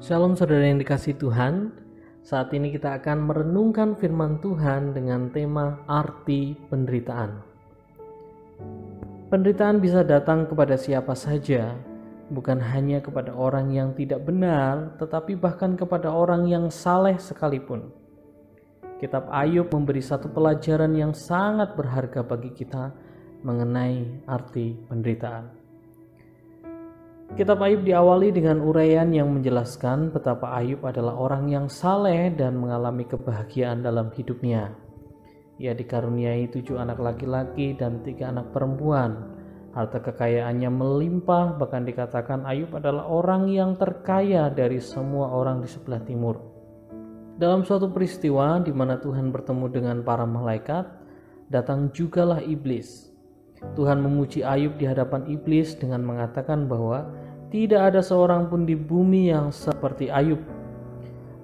Shalom saudara yang dikasihi Tuhan. Saat ini kita akan merenungkan firman Tuhan dengan tema arti penderitaan. Penderitaan bisa datang kepada siapa saja, bukan hanya kepada orang yang tidak benar, tetapi bahkan kepada orang yang saleh sekalipun. Kitab Ayub memberi satu pelajaran yang sangat berharga bagi kita mengenai arti penderitaan. Kitab Ayub diawali dengan uraian yang menjelaskan betapa Ayub adalah orang yang saleh dan mengalami kebahagiaan dalam hidupnya. Ia dikaruniai 7 anak laki-laki dan 3 anak perempuan. Harta kekayaannya melimpah, bahkan dikatakan Ayub adalah orang yang terkaya dari semua orang di sebelah timur. Dalam suatu peristiwa di mana Tuhan bertemu dengan para malaikat, datang jugalah iblis. Tuhan memuji Ayub di hadapan iblis dengan mengatakan bahwa tidak ada seorang pun di bumi yang seperti Ayub.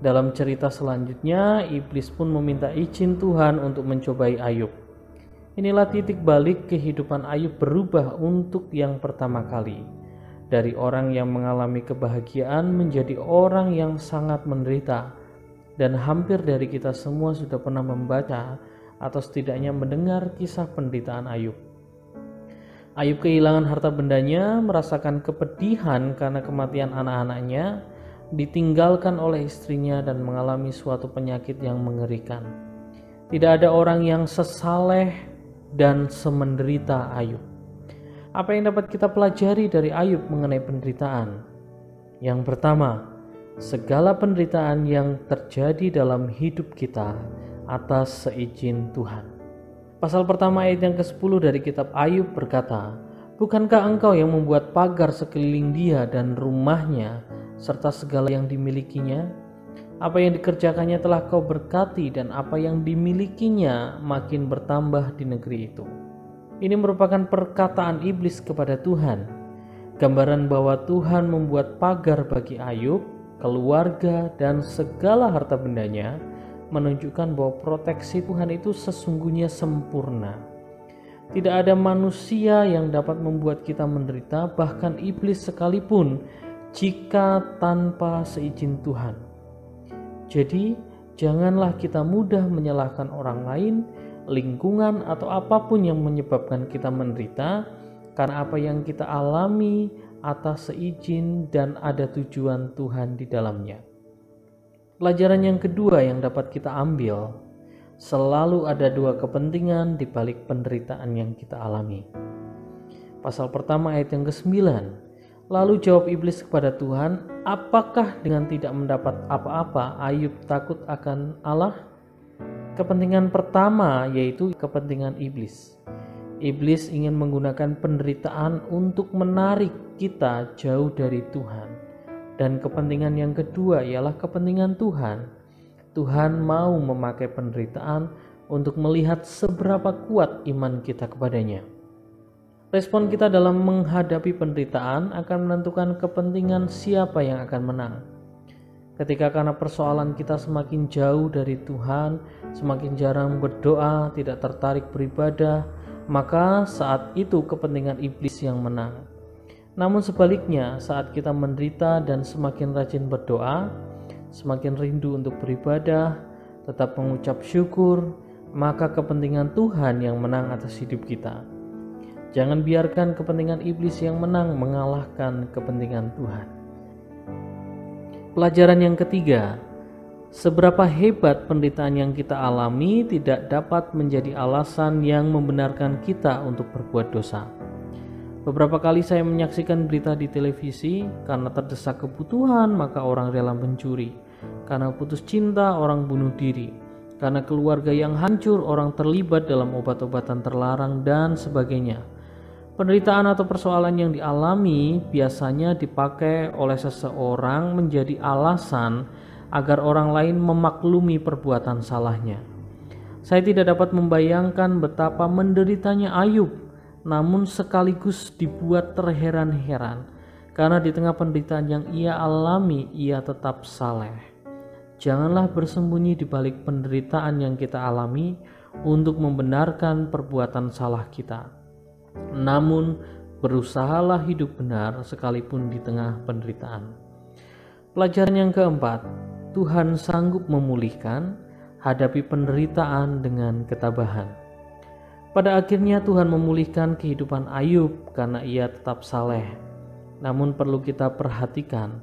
Dalam cerita selanjutnya, iblis pun meminta izin Tuhan untuk mencobai Ayub. Inilah titik balik kehidupan Ayub berubah untuk yang pertama kali. Dari orang yang mengalami kebahagiaan menjadi orang yang sangat menderita. Dan hampir dari kita semua sudah pernah membaca atau setidaknya mendengar kisah penderitaan Ayub. Ayub kehilangan harta bendanya, merasakan kepedihan karena kematian anak-anaknya, ditinggalkan oleh istrinya dan mengalami suatu penyakit yang mengerikan. Tidak ada orang yang sesaleh dan semenderita Ayub. Apa yang dapat kita pelajari dari Ayub mengenai penderitaan? Yang pertama, segala penderitaan yang terjadi dalam hidup kita atas seizin Tuhan. Pasal pertama ayat yang ke-10 dari kitab Ayub berkata, "Bukankah engkau yang membuat pagar sekeliling dia dan rumahnya, serta segala yang dimilikinya? Apa yang dikerjakannya telah kau berkati dan apa yang dimilikinya makin bertambah di negeri itu." Ini merupakan perkataan iblis kepada Tuhan. Gambaran bahwa Tuhan membuat pagar bagi Ayub, keluarga, dan segala harta bendanya, menunjukkan bahwa proteksi Tuhan itu sesungguhnya sempurna. Tidak ada manusia yang dapat membuat kita menderita, bahkan iblis sekalipun, jika tanpa seizin Tuhan. Jadi, janganlah kita mudah menyalahkan orang lain, lingkungan, atau apapun yang menyebabkan kita menderita, karena apa yang kita alami atas seizin dan ada tujuan Tuhan di dalamnya. Pelajaran yang kedua yang dapat kita ambil, selalu ada 2 kepentingan di balik penderitaan yang kita alami. Pasal pertama ayat yang ke-9, lalu jawab iblis kepada Tuhan, "Apakah dengan tidak mendapat apa-apa Ayub takut akan Allah?" Kepentingan pertama yaitu kepentingan iblis. Iblis ingin menggunakan penderitaan untuk menarik kita jauh dari Tuhan. Dan kepentingan yang kedua ialah kepentingan Tuhan. Tuhan mau memakai penderitaan untuk melihat seberapa kuat iman kita kepadanya. Respon kita dalam menghadapi penderitaan akan menentukan kepentingan siapa yang akan menang. Ketika karena persoalan kita semakin jauh dari Tuhan, semakin jarang berdoa, tidak tertarik beribadah, maka saat itu kepentingan iblis yang menang. Namun sebaliknya, saat kita menderita dan semakin rajin berdoa, semakin rindu untuk beribadah, tetap mengucap syukur, maka kepentingan Tuhan yang menang atas hidup kita. Jangan biarkan kepentingan iblis yang menang mengalahkan kepentingan Tuhan. Pelajaran yang ketiga, seberapa hebat penderitaan yang kita alami tidak dapat menjadi alasan yang membenarkan kita untuk berbuat dosa. Beberapa kali saya menyaksikan berita di televisi, karena terdesak kebutuhan maka orang rela mencuri, karena putus cinta orang bunuh diri, karena keluarga yang hancur orang terlibat dalam obat-obatan terlarang dan sebagainya. Penderitaan atau persoalan yang dialami biasanya dipakai oleh seseorang menjadi alasan agar orang lain memaklumi perbuatan salahnya. Saya tidak dapat membayangkan betapa menderitanya Ayub, namun sekaligus dibuat terheran-heran karena di tengah penderitaan yang ia alami ia tetap saleh. Janganlah bersembunyi di balik penderitaan yang kita alami untuk membenarkan perbuatan salah kita. Namun berusahalah hidup benar sekalipun di tengah penderitaan. Pelajaran yang keempat, Tuhan sanggup memulihkan, hadapi penderitaan dengan ketabahan. Pada akhirnya Tuhan memulihkan kehidupan Ayub karena ia tetap saleh. Namun perlu kita perhatikan,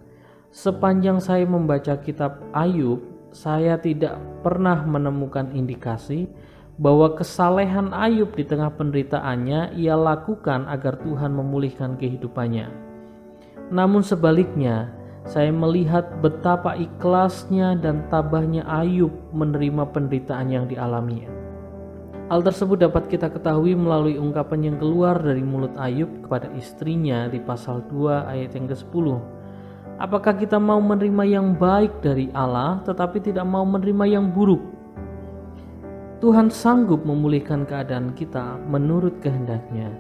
sepanjang saya membaca kitab Ayub, saya tidak pernah menemukan indikasi bahwa kesalehan Ayub di tengah penderitaannya ia lakukan agar Tuhan memulihkan kehidupannya. Namun sebaliknya, saya melihat betapa ikhlasnya dan tabahnya Ayub menerima penderitaan yang dialaminya. Hal tersebut dapat kita ketahui melalui ungkapan yang keluar dari mulut Ayub kepada istrinya di pasal 2 ayat yang ke-10. Apakah kita mau menerima yang baik dari Allah tetapi tidak mau menerima yang buruk? Tuhan sanggup memulihkan keadaan kita menurut kehendaknya.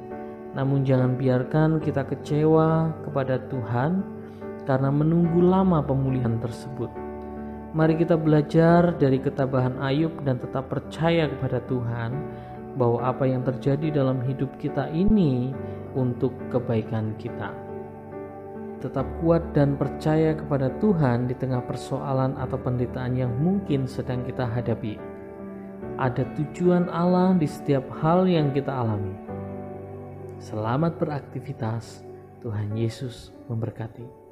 Namun jangan biarkan kita kecewa kepada Tuhan karena menunggu lama pemulihan tersebut. Mari kita belajar dari ketabahan Ayub dan tetap percaya kepada Tuhan bahwa apa yang terjadi dalam hidup kita ini untuk kebaikan kita. Tetap kuat dan percaya kepada Tuhan di tengah persoalan atau penderitaan yang mungkin sedang kita hadapi. Ada tujuan Allah di setiap hal yang kita alami. Selamat beraktivitas. Tuhan Yesus memberkati.